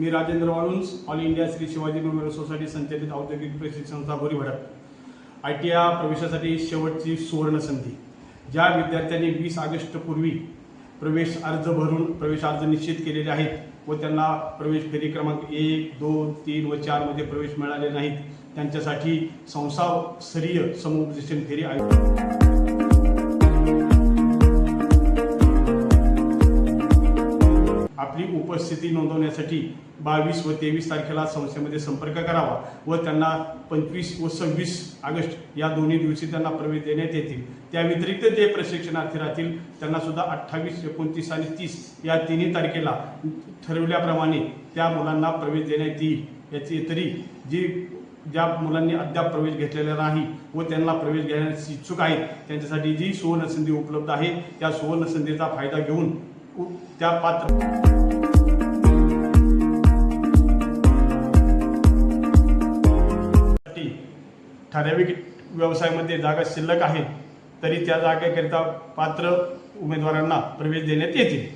मी Rajendra Walunj, all India Shri Shivaji memorial society संचालित औद्योगिक प्रशिक्षण संस्था बोरी भडक ITI प्रवेशासाठी शेवटची सुवर्ण संधी। ज्या विद्यार्थ्यांनी 20 ऑगस्ट पूर्वी प्रवेश अर्ज भरून प्रवेश अर्ज निश्चित केलेले आहेत व त्यांना प्रवेश फेरी क्रमांक 1, 2, 3 व 4 मध्ये प्रवेश मिळाले नाहीत, त्यांच्यासाठी संस्थास्तरीय समुपदेशन फेरी आपली उपस्थिती नोंदवण्यासाठी 22 व 23 तारखेला संस्थेमध्ये संपर्क करावा व त्यांना 25 व 26 ऑगस्ट या दोन्ही दिवशी त्यांना प्रवेश देण्यात येतील। त्या व्यतिरिक्त जे प्रशिक्षणार्थी राहतील त्यांना सुद्धा 28, 29 आणि 30 या तिन्ही तारखेला ठरवल्याप्रमाणे त्या मुलांना प्रवेश देण्यात येईल। याची तरी ज्या मुलांनी अद्याप प्रवेश घेतलेला नाही व त्यांना प्रवेश घेण्यास इच्छुक आहेत त्यांच्यासाठी जी सुवर्ण संधी उपलब्ध आहे त्या सुवर्ण संधीचा फायदा घेऊन त्या ठराविक व्यवसायामध्ये जागा शिल्लक आहे तरी त्या जागेकरिता पात्र उमेदवारांना प्रवेश देण्यात येतील।